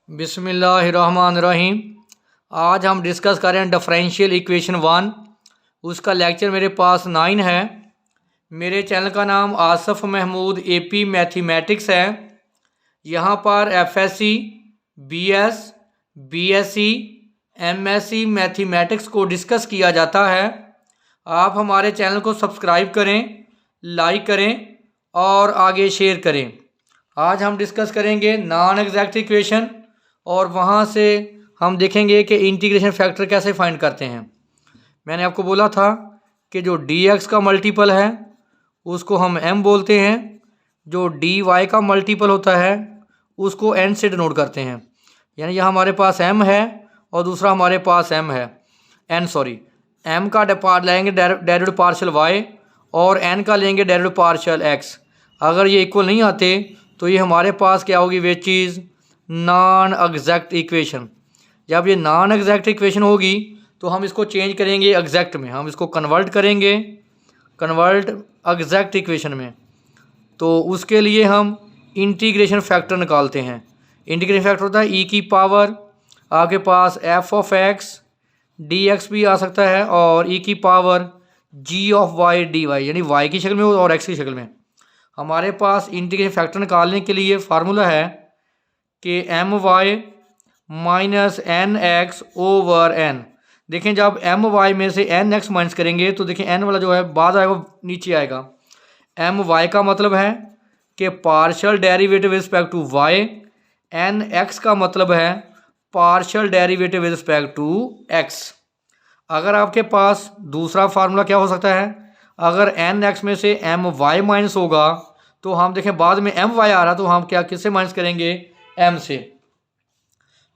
बिस्मिल्लाहिर्रहमानिर्रहीम। आज हम डिस्कस करें डिफरेंशियल इक्वेशन 1। उसका लेक्चर मेरे पास 9 है। मेरे चैनल का नाम आसफ़ महमूद एपी मैथमेटिक्स है। यहाँ पर FSc, BS, BSc, MSc mathematics को डिस्कस किया जाता है। आप हमारे चैनल को सब्सक्राइब करें, लाइक करें और आगे शेयर करें। आज हम डिस्कस करेंगे नॉन एग्जैक्ट इक्वेशन और वहाँ से हम देखेंगे कि इंटीग्रेशन फैक्टर कैसे फाइंड करते हैं। मैंने आपको बोला था कि जो dx का मल्टीपल है उसको हम m बोलते हैं, जो dy का मल्टीपल होता है उसको n से डिनोट करते हैं। यानी यहाँ हमारे पास m है और दूसरा हमारे पास m है m का लेंगे डेरिवेटिव पार्शियल y और n का लेंगे डेरिवेटिव पार्शियल x। अगर ये इक्वल नहीं आते तो ये हमारे पास क्या होगी, वे चीज़ नॉन एग्जैक्ट इक्वेशन। जब ये नॉन एग्जैक्ट इक्वेशन होगी तो हम इसको चेंज करेंगे एग्जैक्ट में, हम इसको कन्वर्ट करेंगे एग्जैक्ट इक्वेशन में। तो उसके लिए हम इंटीग्रेशन फैक्टर निकालते हैं। इंटीग्रेशन फैक्टर होता है e की पावर, आपके पास f ऑफ x dx भी आ सकता है और e की power g of y dy, यानी y की शक्ल में और x की शक्ल में। हमारे पास इंटीग्रेशन फैक्टर निकालने के लिए फार्मूला है कि M Y minus N X over N. देखें जब एम वाई में से एन एक्स माइनस करेंगे तो देखें एन वाला जो है बाद आएगा नीचे आएगा। एम वाई का मतलब है कि partial derivative with respect to Y, N X का मतलब है partial derivative with respect to X. अगर आपके पास दूसरा फार्मूला क्या हो सकता है, अगर एन एक्स में से एम वाई माइनस होगा तो हम देखें बाद में एम वाई आ रहा तो हम क्या किससे माइनस करेंगे, एम से।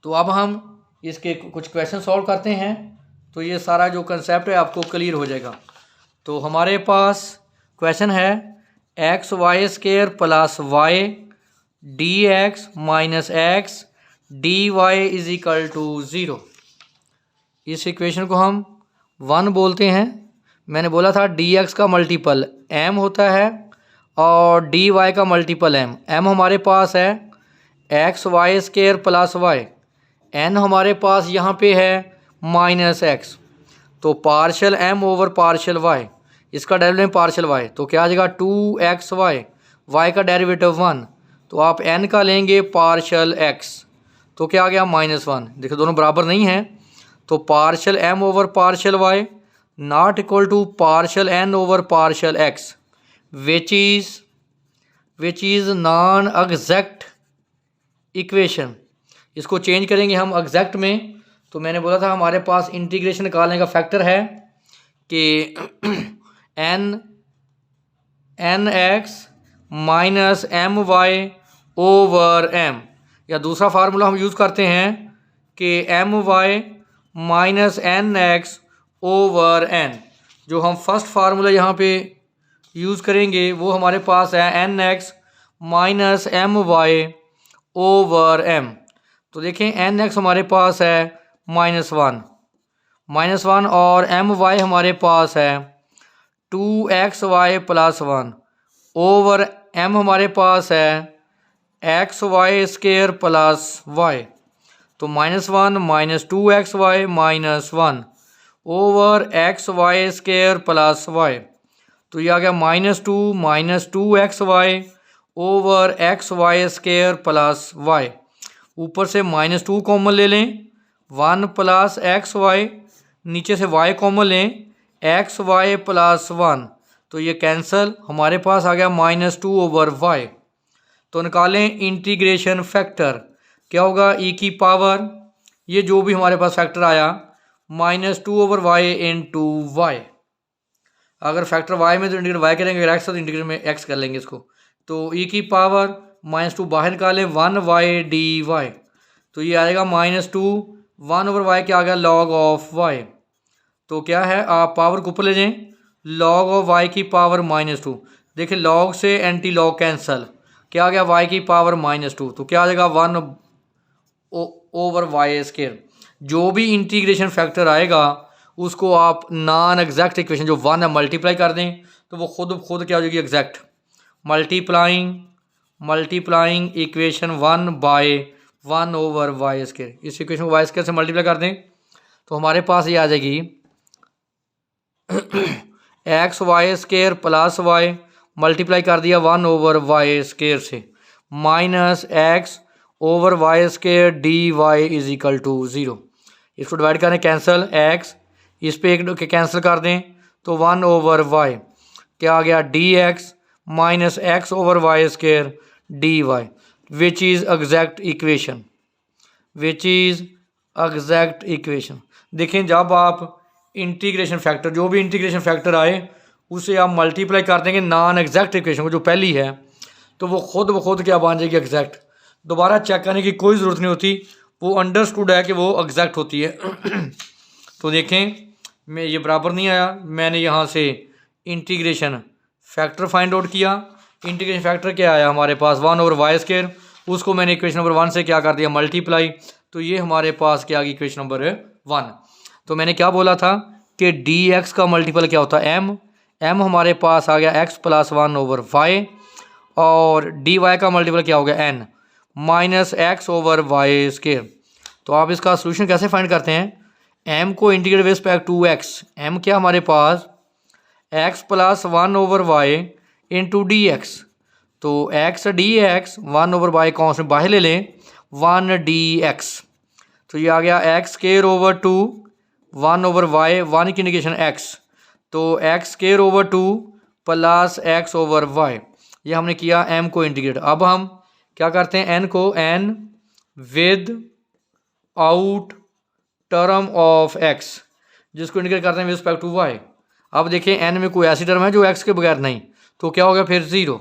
तो अब हम इसके कुछ क्वेश्चन सॉल्व करते हैं तो ये सारा जो कंसेप्ट है आपको क्लियर हो जाएगा। तो हमारे पास क्वेश्चन है X Y square plus Y D X minus X D Y is equal to 0। इस इक्वेशन को हम 1 बोलते हैं। मैंने बोला था डी एक्स का मल्टीपल m होता है और डी वाई का मल्टीपल m हमारे पास है X Y square plus Y, n हमारे पास यहाँ पे है माइनस एक्स। तो partial m over partial y, इसका डेरिवेटिव पार्शियल y, तो क्या आ जाएगा 2xy, y का डेरिवेटिव 1, तो आप n का लेंगे पार्शियल x, तो क्या आ गया -1। देखो दोनों बराबर नहीं हैं तो partial m over partial y not equal to partial n over partial x, which is non exact equation. इसको चेंज करेंगे हम एग्जैक्ट में। तो मैंने बोला था हमारे पास इंटीग्रेशन निकालने का फैक्टर है कि N X minus M Y over M, या दूसरा फार्मूला हम यूज़ करते हैं कि M Y minus N X over N. जो हम फर्स्ट फार्मूला यहाँ पे यूज़ करेंगे वो हमारे पास है N X minus M Y over M. तो देखें एन एक्स हमारे पास है -1 और एम वाई हमारे पास है 2xy प्लस 1 ओवर एम हमारे पास है X Y square plus Y. तो -1 minus 2xy minus 1 over X Y square plus Y, तो ये आ गया -2 minus 2xy over X Y square plus Y. ऊपर से -2 कॉमन ले लें, 1 प्लस एक्स वाई, नीचे से y कॉमन लें, एक्स वाई प्लस 1, तो ये कैंसल, हमारे पास आ गया -2 ओवर y। तो निकालें इंटीग्रेशन फैक्टर, क्या होगा e की पावर, ये जो भी हमारे पास फैक्टर आया -2 ओवर y इंटू वाई। अगर फैक्टर y में तो इंटीग्रेट y करेंगे, अगर x तो इंटीग्रेट में x कर लेंगे इसको। तो e की पावर -2 बाहर निकालें 1y डी वाई, तो ये आएगा -2 1 ओवर y, क्या आ गया log ऑफ y। तो क्या है, आप पावर को ऊपर ले जाएं, log ऑफ y की पावर -2। देखिए log से एंटी लॉग कैंसल, क्या आ गया y की पावर -2, तो क्या आ जाएगा 1 ओवर y स्क्वायर। जो भी इंटीग्रेशन फैक्टर आएगा उसको आप नॉन एग्जैक्ट इक्वेशन जो 1 है मल्टीप्लाई कर दें तो वो खुद क्या हो जाएगी, exact. Multiplying equation 1 bye 1/y²। इस इक्वेशन को y² से मल्टीप्लाई कर दें तो हमारे पास ये आ जाएगी x² प्लस y मल्टीप्लाई कर दिया 1/y² से माइनस x/y² dy = 0। इसको डिवाइड करें कैंसिल, x इस पे एक कैंसिल कर दें तो 1/y क्या आ गया dx minus x/y² dy which is exact equation. देखें जब आप इंटीग्रेशन फैक्टर, जो भी इंटीग्रेशन फैक्टर आए उसे आप मल्टीप्लाई कर देंगे नॉन एग्जैक्ट इक्वेशन को जो पहली है, तो वो खुद ब खुद क्या बन जाएगी एग्जैक्ट। दोबारा चेक करने की कोई ज़रूरत नहीं होती, वो अंडरस्टूड है कि वो एग्जैक्ट होती है। तो देखें मैं ये बराबर नहीं आया, मैंने यहाँ से इंटीग्रेशन फैक्टर फाइंड आउट किया। इंटीग्रेशन फैक्टर क्या आया हमारे पास 1/y², उसको मैंने इक्वेशन नंबर 1 से क्या कर दिया मल्टीप्लाई, तो ये हमारे पास क्या आ गई इक्वेशन नंबर 1। तो मैंने क्या बोला था कि dx का मल्टीपल क्या होता है m हमारे पास आ गया x + 1/y और dy का मल्टीपल क्या हो गया n माइनस x/y²। तो आप इसका सोल्यूशन कैसे फाइंड करते हैं, m को integrate with respect to x, m क्या हमारे पास x + 1/y * dx, तो x dx 1/y कॉन्स्टेंट बाहर ले लें 1 dx, तो ये आ गया x²/2 1/y, 1 की इंडिकेशन x, तो x²/2 प्लस x/y। ये हमने किया m को इंटीग्रेट। अब हम क्या करते हैं n को n with out term of x, जिसको इंडिकेट करते हैं विद रिस्पेक्ट टू y। अब देखिए n में कोई ऐसी टर्म है जो x के बगैर नहीं, तो क्या हो गया फिर 0,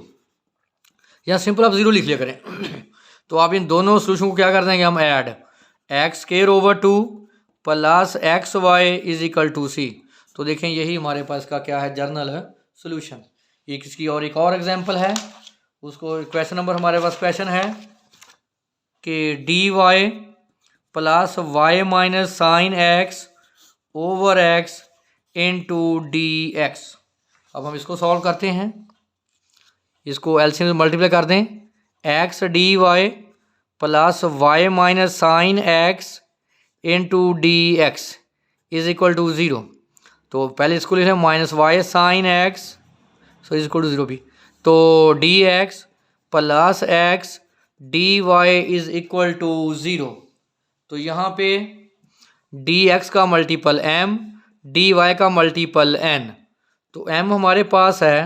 या सिंपल आप 0 लिख लिया करें। तो आप इन दोनों सोल्यूशन को क्या कर देंगे हम add, x²/2 plus xy = c। तो देखें यही हमारे पास का क्या है जर्नल सोल्यूशन। इसकी और एक और एग्जांपल है, उसको क्वेश्चन नंबर हमारे पास क्वेश्चन है कि dy plus y minus sine x/x * dx। अब हम इसको सॉल्व करते हैं, इसको एलसीएम से मल्टीप्लाई कर दें, x dy plus y minus sine x * dx = 0। तो पहले इसको लिख रहे हैं माइनस y साइन x = 0 भी, तो dx प्लस x dy = 0। तो यहाँ पे dx का मल्टीपल m, dy का मल्टीपल n, तो m हमारे पास है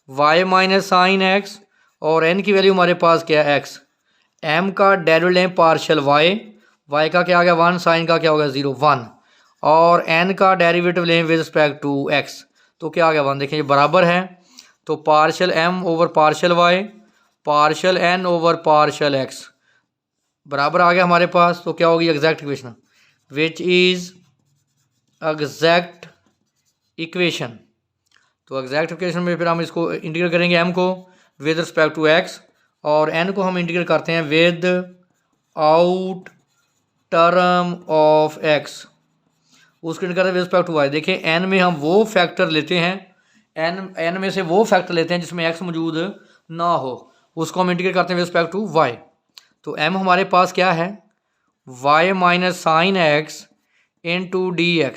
y माइनस साइन x और n की वैल्यू हमारे पास क्या है x। m का डेरिवेटिव लें पार्शियल y का क्या आ गया 1, साइन का क्या हो गया 0 1, और n का डेरिवेटिव लें विद रिस्पेक्ट टू x, तो क्या आ गया 1। देखें ये बराबर है, तो partial m over partial y partial n over partial x बराबर आ गया हमारे पास। तो क्या होगी exact equation, which is exact equation. तो एग्जैक्ट इक्वेशन में फिर हम इसको इंटीग्रेट करेंगे m को विद रिस्पेक्ट टू x, और n को हम इंटीग्रेट करते हैं with out term of x, उसको इंटीग्रेट करते हैं विद रिस्पेक्ट टू y। देखिए n में हम वो फैक्टर लेते हैं, n में से वो फैक्टर लेते हैं जिसमें x मौजूद ना हो, उसको हम इंटीग्रेट करते हैं विद रिस्पेक्ट टू y। तो m हमारे पास क्या है y minus sine x * dx,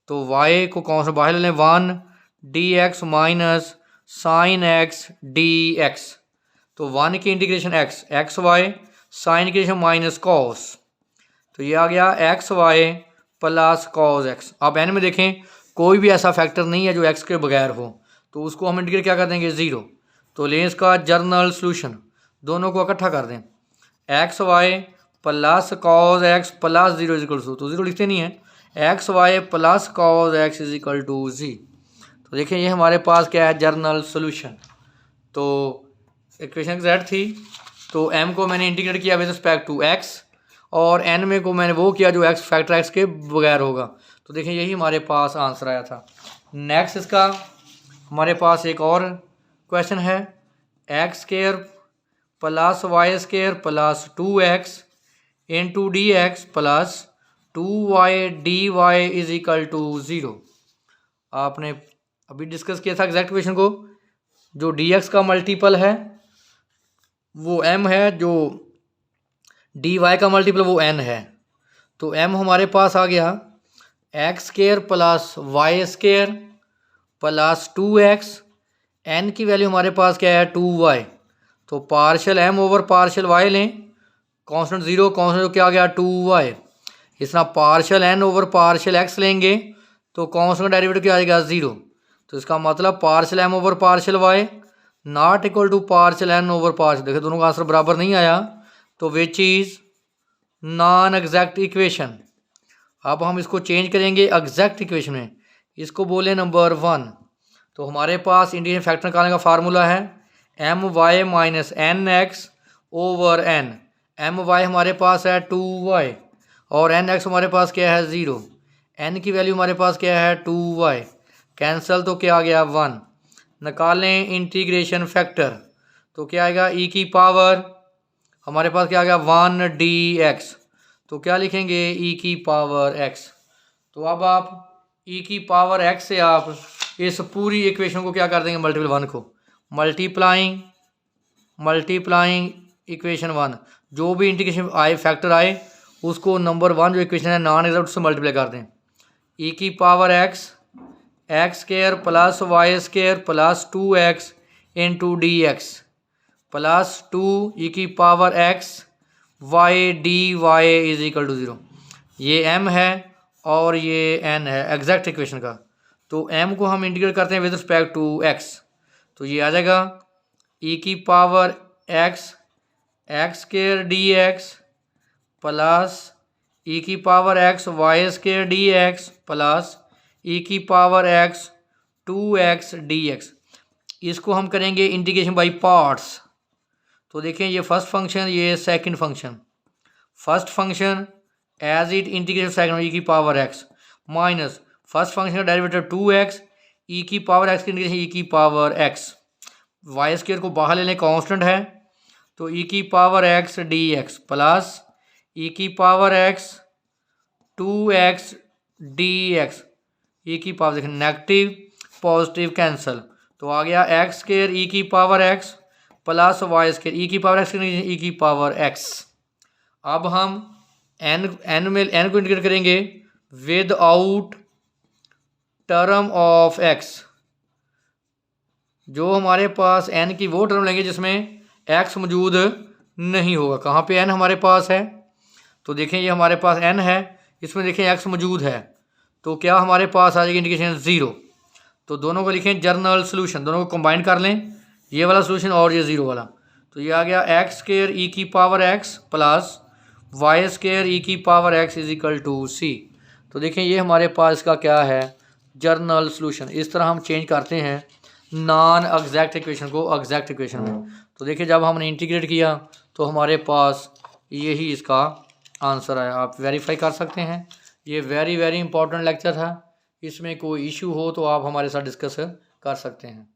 तो y को कौन सा बाहर ले लें 1 dx minus sine x dx, तो 1 की इंटीग्रेशन x xy साइन की माइनस कॉस, तो ये आ गया xy प्लस कॉस x। अब n में देखें कोई भी ऐसा फैक्टर नहीं है जो x के बगैर हो, तो उसको हम इंटीग्रेट क्या कर देंगे 0। तो लें इसका जर्नल सोल्यूशन, दोनों को इकट्ठा कर दें, xy plus cos x plus 0 = 0, तो 0 लिखते नहीं है, xy प्लस कॉस x = 0। तो देखिए ये हमारे पास क्या है जर्नल सोल्यूशन। तो इक्वेशन एग्जैक्ट थी, तो m को मैंने इंटीग्रेट किया विद रिस्पेक्ट टू x, और n में को मैंने वो किया जो x फैक्टर x के बगैर होगा। तो देखिए यही हमारे पास आंसर आया था। नेक्स्ट इसका हमारे पास एक और क्वेश्चन है, x² plus y² plus 2x * dx plus 2y dy = 0। आपने अभी डिस्कस किया था एग्जैक्ट इक्वेशन को, जो dx का मल्टीपल है वो m है, जो डी वाई का मल्टीपल वो n है, तो m हमारे पास आ गया X square plus Y square plus 2x, n की वैल्यू हमारे पास क्या है 2y, तो partial m over partial y लें, कांस्टेंट 0 कांस्टेंट क्या आ गया 2y। इस तरह partial n over partial x लेंगे तो कांस्टेंट डेरिवेटिव क्या आ जाएगा 0, तो इसका मतलब partial m over partial y not equal to partial n over partial. देखिए दोनों का आंसर बराबर नहीं आया, तो which is non exact equation. अब हम इसको चेंज करेंगे एग्जैक्ट इक्वेशन में, इसको बोले नंबर 1। तो हमारे पास इंटीग्रेशन फैक्टर निकालने का फार्मूला है M Y minus N X over N. M Y हमारे पास है 2y और एन एक्स हमारे पास क्या है 0, एन की वैल्यू हमारे पास क्या है 2y, कैंसल तो क्या आ गया 1। निकालें इंटीग्रेशन फैक्टर, तो क्या आएगा e की पावर हमारे पास क्या आ गया 1dx, तो क्या लिखेंगे e की पावर x। तो अब आप e की पावर x से आप इस पूरी इक्वेशन को क्या कर देंगे मल्टीपल 1 को मल्टीप्लाइंग इक्वेशन 1, जो भी इंटीग्रेशन आए फैक्टर आए उसको नंबर 1 जो इक्वेशन है नॉन एग्जैक्ट उससे मल्टीप्लाई कर दें। e की power x x square plus Y square plus 2x into d x plus 2 e की power x y d Y is equal to 0। ये m है और ये n है एग्जैक्ट इक्वेशन का, तो m को हम इंटीग्रेट करते हैं विद रिस्पेक्ट टू x, तो ये आ जाएगा e की power x x square d x plus e की power x y square d x plus e की पावर x 2x dx। इसको हम करेंगे इंटीग्रेशन बाय पार्ट्स, तो देखें ये फर्स्ट फंक्शन ये second function. First function as it integration second e की power x minus first function का डेरिवेटिव 2x ई की पावर x की इंटीग्रेशन ई की पावर x, वाई स्क्वायर को बाहर ले लें कांस्टेंट है, तो ई की power x dx plus e की पावर x 2x dx, ई की पावर देखें नेगेटिव पॉजिटिव कैंसल, तो आ गया एक्स स्केयर ई की power x plus Y square e की पावर x ई की पावर x। अब हम n में n को इंटीग्रेट करेंगे with out term of x, जो हमारे पास n की वो टर्म लेंगे जिसमें x मौजूद नहीं होगा। कहाँ पे n हमारे पास है, तो देखें ये हमारे पास n है, इसमें देखें x मौजूद है, तो क्या हमारे पास आ जाएगी इंटीग्रेशन 0, तो दोनों को लिखें जर्नल सोल्यूशन, दोनों को कंबाइन कर लें, ये वाला सोल्यूशन और ये 0 वाला, तो ये आ गया एक्स स्केयर ई की power x plus Y square e की power x is equal to c। तो देखें ये हमारे पास का क्या है जर्नल सोल्यूशन। इस तरह हम चेंज करते हैं नॉन एग्जैक्ट इक्वेशन को एग्जैक्ट इक्वेशन में। तो देखिए जब हमने इंटीग्रेट किया तो हमारे पास यही इसका आंसर आया, आप वेरीफाई कर सकते हैं। ये वेरी इंपॉर्टेंट लेक्चर था, इसमें कोई इशू हो तो आप हमारे साथ डिस्कस कर सकते हैं।